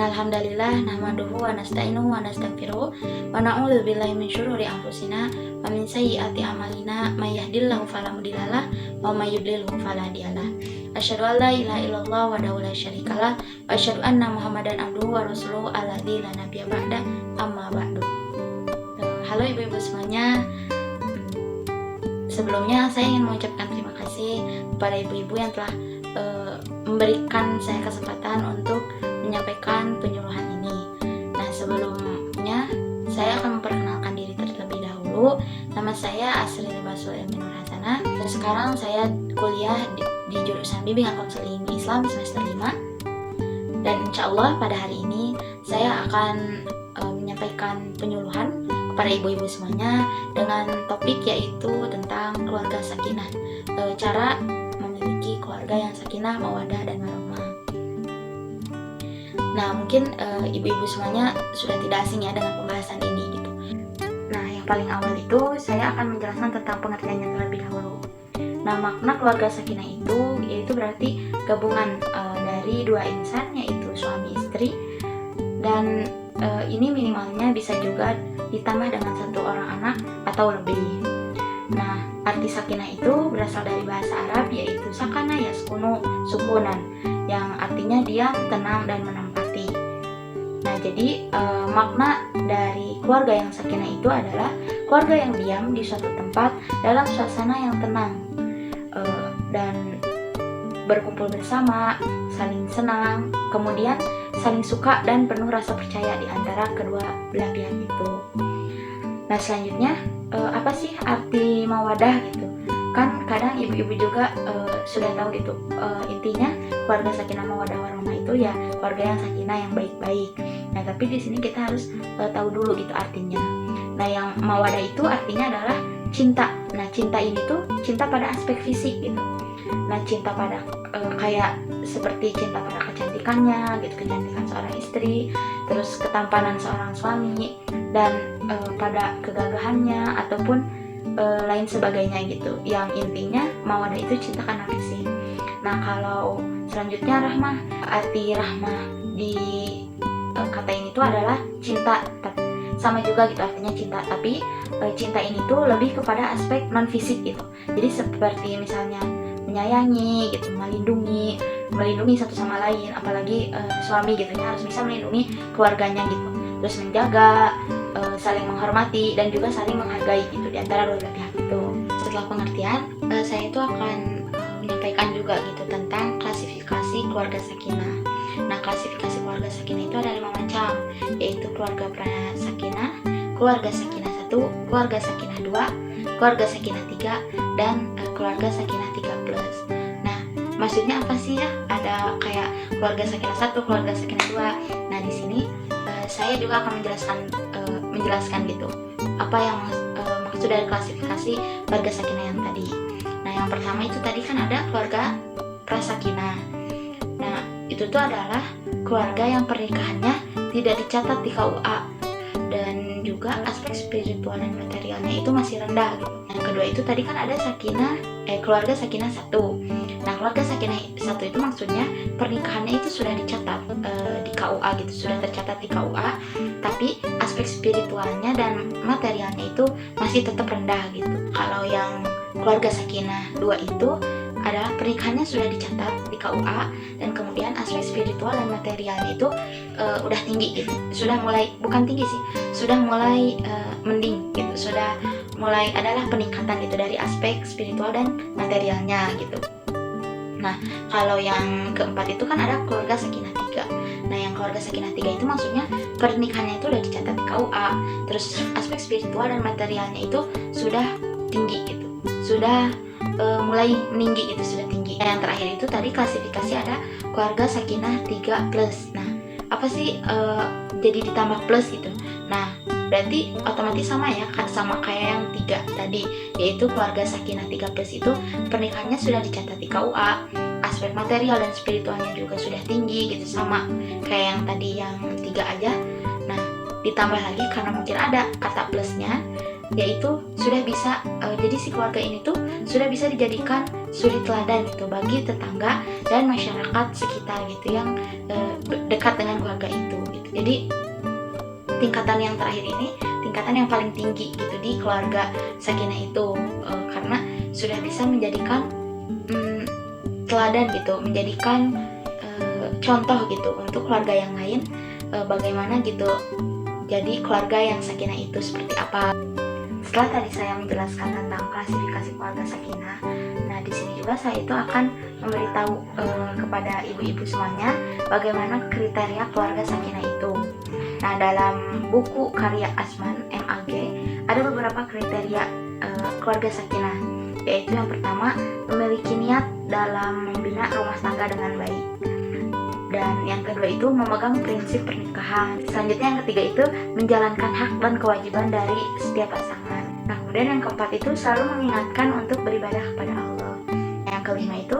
Innal hamdalillah nahmaduhu wa nasta'inuhu wa nastaghfiruh wa na'udzu billahi min syururi anfusina wa min sayyiati a'malina may yahdihillahu fala mudhillalah wa may yudlilhu fala hadiyalah. Asyhadu an la ilaha illallah wahdahu la syarikalah wa asyhadu anna Muhammadan abduhu wa rasuluhu alladzi la nabiyya ba'da amma ba'du. Halo ibu-ibu semuanya. Sebelumnya saya ingin mengucapkan terima kasih kepada ibu-ibu yang telah memberikan saya kesempatan untuk menyampaikan penyuluhan ini. Nah, sebelumnya saya akan memperkenalkan diri terlebih dahulu. Nama saya Asri Libasul Ilmi Nur Hasanah dan sekarang saya kuliah di jurusan Bimbingan Konseling Islam semester 5. Dan insya Allah pada hari ini saya akan menyampaikan penyuluhan kepada ibu-ibu semuanya dengan topik yaitu tentang keluarga sakinah, cara memiliki keluarga yang sakinah, mawaddah dan warahmah. Nah, mungkin ibu-ibu semuanya sudah tidak asing ya dengan pembahasan ini gitu. Nah, yang paling awal itu saya akan menjelaskan tentang pengertiannya terlebih dahulu. Nah, makna keluarga sakinah itu yaitu berarti gabungan dari dua insan yaitu suami istri, dan ini minimalnya bisa juga ditambah dengan satu orang anak atau lebih. Nah, arti sakinah itu berasal dari bahasa Arab yaitu sakana yaskunu sukunan, yang artinya diam, tenang, dan menempati. Nah, jadi makna dari keluarga yang sakinah itu adalah keluarga yang diam di suatu tempat dalam suasana yang tenang dan berkumpul bersama, saling senang, kemudian saling suka dan penuh rasa percaya di antara kedua belah pihak itu. Nah, selanjutnya apa sih arti mawadah gitu? Kan kadang ibu-ibu juga sudah tahu gitu, intinya keluarga sakinah mawaddah warahmah itu ya keluarga yang sakinah yang baik-baik. Nah, tapi di sini kita harus tahu dulu gitu artinya. Nah, yang mawaddah itu artinya adalah cinta. Nah, cinta ini tuh cinta pada aspek fisik gitu. Nah, cinta pada kayak seperti cinta pada kecantikannya gitu, kecantikan seorang istri, terus ketampanan seorang suami, dan pada kegagahannya ataupun lain sebagainya gitu. Yang intinya mawaddah itu cinta karena fisik. Nah, kalau selanjutnya rahmah, arti rahmah di kata ini tuh adalah cinta, sama juga gitu artinya cinta, tapi cinta ini tuh lebih kepada aspek non fisik gitu. Jadi seperti misalnya menyayangi gitu, melindungi satu sama lain, apalagi suami gitu ya harus bisa melindungi keluarganya gitu, terus menjaga, saling menghormati dan juga saling menghargai gitu di antara dua belah pihak itu. Setelah pengertian, saya itu akan menyampaikan juga gitu tentang klasifikasi keluarga sakinah. Nah, klasifikasi keluarga sakinah itu ada 5 macam, yaitu keluarga prasakinah, keluarga sakinah 1, keluarga sakinah 2, keluarga sakinah 3, dan keluarga sakinah 3+. Nah, maksudnya apa sih ya? Ada kayak keluarga sakinah 1, keluarga sakinah 2. Nah, di sini saya juga akan menjelaskan gitu apa yang maksud dari klasifikasi keluarga sakinah yang tadi. Nah, yang pertama itu tadi kan ada keluarga prasakinah. Nah, itu tuh adalah keluarga yang pernikahannya tidak dicatat di KUA dan juga aspek spiritual dan materialnya itu masih rendah gitu. Yang kedua itu tadi kan ada keluarga sakinah 1. Nah, keluarga sakinah 1 itu maksudnya pernikahannya itu sudah dicatat di KUA gitu, sudah tercatat di KUA, tapi aspek spiritualnya dan materialnya itu masih tetap rendah gitu. Kalau yang keluarga sakinah 2 itu adalah pernikahannya sudah dicatat di KUA dan kemudian aspek spiritual dan materialnya itu udah tinggi gitu, sudah mulai, bukan tinggi sih, sudah mulai mending gitu, sudah mulai adalah peningkatan gitu dari aspek spiritual dan materialnya gitu. Nah, kalau yang keempat itu kan ada keluarga sakinah 3. Nah, yang keluarga sakinah 3 itu maksudnya pernikahannya itu udah dicatat di KUA, terus aspek spiritual dan materialnya itu sudah tinggi gitu, sudah mulai meninggi gitu, sudah tinggi. Nah, yang terakhir itu tadi klasifikasi ada keluarga sakinah 3+. Nah, apa sih jadi ditambah plus gitu? Nah, berarti otomatis sama ya, sama kayak yang 3 tadi, yaitu keluarga sakinah 3+ itu pernikahannya sudah dicatat di KUA, aspek material dan spiritualnya juga sudah tinggi gitu, sama kayak yang tadi yang 3 aja. Nah, ditambah lagi karena mungkin ada kata plusnya, yaitu sudah bisa jadi si keluarga ini tuh sudah bisa dijadikan suri teladan gitu bagi tetangga dan masyarakat sekitar gitu yang dekat dengan keluarga itu gitu. Jadi tingkatan yang terakhir ini tingkatan yang paling tinggi gitu di keluarga sakinah itu, karena sudah bisa menjadikan teladan gitu, menjadikan contoh gitu untuk keluarga yang lain, bagaimana gitu jadi keluarga yang sakinah itu seperti apa. Setelah tadi saya menjelaskan tentang klasifikasi keluarga sakinah, nah di sini juga saya itu akan memberitahu kepada ibu-ibu semuanya bagaimana kriteria keluarga sakinah itu. Nah, dalam buku karya Asman MAG ada beberapa kriteria keluarga sakinah, yaitu yang pertama, memiliki niat dalam membina rumah tangga dengan baik. Dan yang kedua itu memegang prinsip pernikahan. Selanjutnya yang ketiga itu menjalankan hak dan kewajiban dari setiap pasangan. Nah, kemudian yang keempat itu selalu mengingatkan untuk beribadah kepada Allah. Yang kelima itu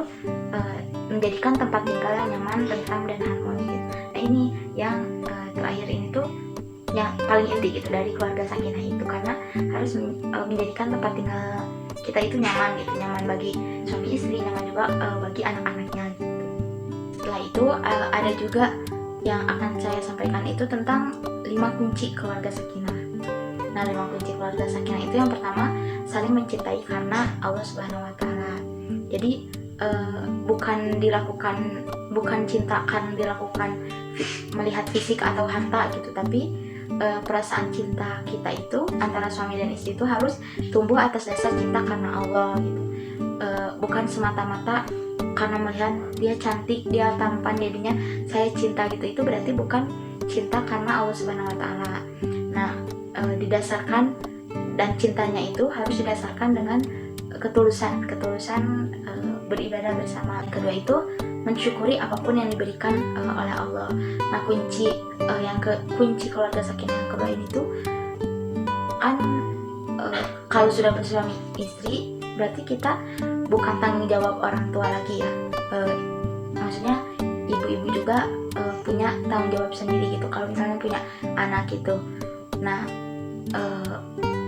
menjadikan tempat tinggal yang nyaman, tentram, dan harmonis. Nah, ini yang terakhir ini tuh yang paling inti gitu dari keluarga sakinah itu, karena harus menjadikan tempat tinggal kita itu nyaman gitu, nyaman bagi suami istri, nyaman juga bagi anak-anaknya gitu. Setelah itu ada juga yang akan saya sampaikan itu tentang 5 kunci keluarga sakinah. Nah, 5 kunci keluarga sakinah itu yang pertama, saling mencintai karena Allah Subhanahu wa taala. Jadi bukan cinta karena dilakukan melihat fisik atau harta gitu, tapi perasaan cinta kita itu antara suami dan istri itu harus tumbuh atas dasar cinta karena Allah gitu. Bukan semata-mata karena melihat dia cantik, dia tampan, jadinya saya cinta gitu. Itu berarti bukan cinta karena Allah Subhanahu wa taala. Nah, didasarkan dan cintanya itu harus didasarkan dengan ketulusan beribadah bersama. Kedua itu mensyukuri apapun yang diberikan oleh Allah. Nah, kunci keluarga sakinah yang kedua ini tuh kan kalau sudah bersuami istri berarti kita bukan tanggung jawab orang tua lagi ya. Maksudnya ibu-ibu juga punya tanggung jawab sendiri gitu kalau misalnya punya anak gitu. Nah,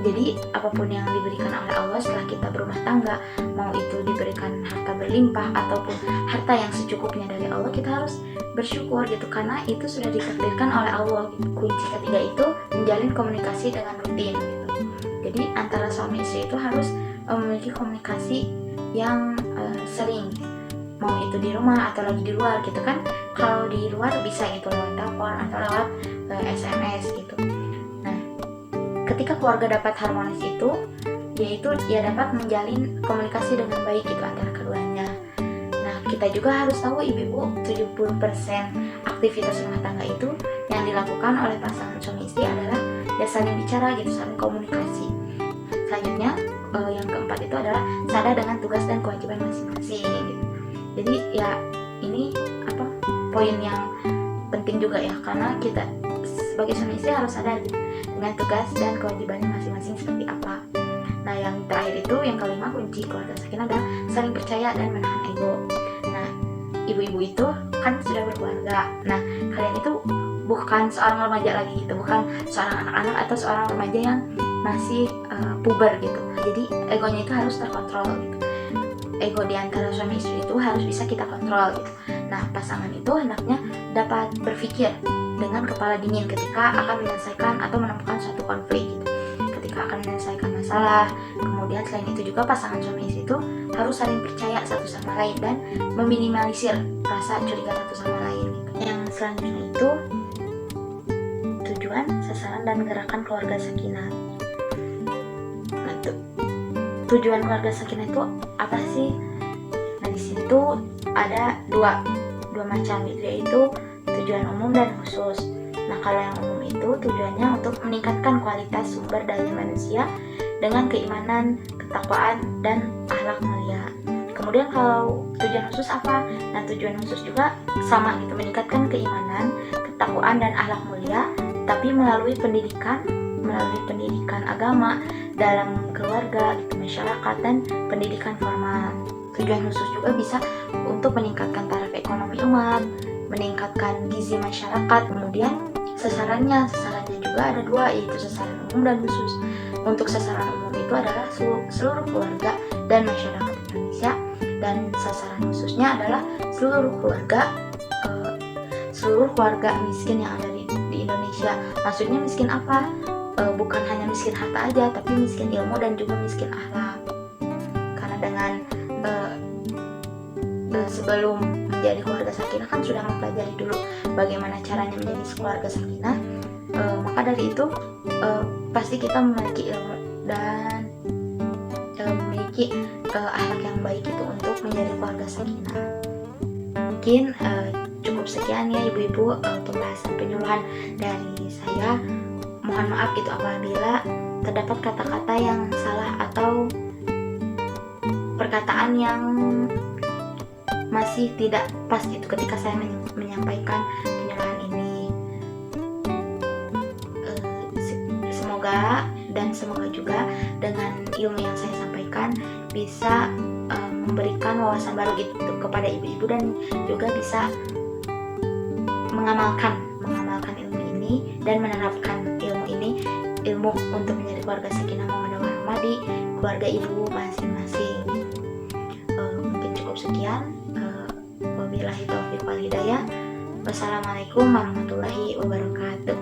jadi apapun yang diberikan oleh Allah setelah kita berumah tangga, mau itu diberikan harta berlimpah ataupun harta yang secukupnya dari Allah, kita harus bersyukur gitu, karena itu sudah ditakdirkan oleh Allah gitu. Kunci ketiga itu menjalin komunikasi dengan rutin gitu. Jadi antara suami istri itu harus memiliki komunikasi yang sering, mau itu di rumah atau lagi di luar gitu kan. Kalau di luar bisa gitu lewat telepon atau lewat SMS gitu. Ketika keluarga dapat harmonis itu, yaitu dia dapat menjalin komunikasi dengan baik gitu antara keduanya. Nah, kita juga harus tahu ibu-ibu 70% aktivitas rumah tangga itu yang dilakukan oleh pasangan suami istri adalah ya saling bicara gitu, saling komunikasi. Selanjutnya yang keempat itu adalah sadar dengan tugas dan kewajiban masing-masing gitu. Jadi ya ini poin yang penting juga ya, karena kita sebagai suami istri harus sadar gitu dengan tugas dan kewajibannya masing-masing seperti apa. Nah, yang terakhir itu yang kelima kunci keluarga sakinah adalah saling percaya dan menahan ego. Nah, ibu-ibu itu kan sudah berkeluarga. Nah, kalian itu bukan seorang remaja lagi gitu, bukan seorang anak-anak atau seorang remaja yang masih puber gitu. Jadi egonya itu harus terkontrol gitu. Ego di antara suami istri itu harus bisa kita kontrol gitu. Nah, pasangan itu hendaknya dapat berpikir dengan kepala dingin ketika akan menyelesaikan atau menemukan suatu konflik gitu. Ketika akan menyelesaikan masalah. Kemudian selain itu juga pasangan suami istri itu harus saling percaya satu sama lain dan meminimalisir rasa curiga satu sama lain gitu. Yang selanjutnya itu tujuan, sasaran, dan gerakan keluarga sakinah. Nah, tujuan keluarga sakinah itu apa sih? Nah, di sini tuh ada dua macam gitu, yaitu tujuan umum dan khusus. Nah, kalau yang umum itu tujuannya untuk meningkatkan kualitas sumber daya manusia dengan keimanan, ketakwaan, dan akhlak mulia. Kemudian kalau tujuan khusus apa? Nah, tujuan khusus juga sama gitu, meningkatkan keimanan, ketakwaan, dan akhlak mulia, tapi melalui pendidikan agama dalam keluarga, gitu, masyarakat, dan pendidikan formal. Tujuan khusus juga bisa untuk meningkatkan taraf ekonomi umat, meningkatkan gizi masyarakat. Kemudian sasarannya juga ada dua, yaitu sasaran umum dan khusus. untuk sasaran umum itu adalah seluruh keluarga dan masyarakat Indonesia, dan sasaran khususnya adalah seluruh keluarga miskin yang ada di Indonesia. Maksudnya miskin apa? Bukan hanya miskin harta aja, tapi miskin ilmu dan juga miskin akhlak. Karena dengan sebelum menjadi keluarga sakinah kan sudah mempelajari dulu bagaimana caranya menjadi keluarga sakinah, maka dari itu pasti kita memiliki ilmu dan memiliki akhlak yang baik itu untuk menjadi keluarga sakinah. Mungkin cukup sekian ya ibu-ibu pembahasan penyuluhan dari saya. Mohon maaf gitu apabila terdapat kata-kata yang salah atau perkataan yang masih tidak pas gitu ketika saya menyampaikan penyuluhan ini. Semoga juga dengan ilmu yang saya sampaikan bisa memberikan wawasan baru gitu kepada ibu-ibu, dan juga bisa mengamalkan ilmu ini dan menerapkan ilmu untuk menjadi keluarga sakinah mawaddah warahmah di keluarga ibu masing-masing. Mungkin cukup sekian. Wabillahi taufiq wal hidayah. Wassalamualaikum warahmatullahi wabarakatuh.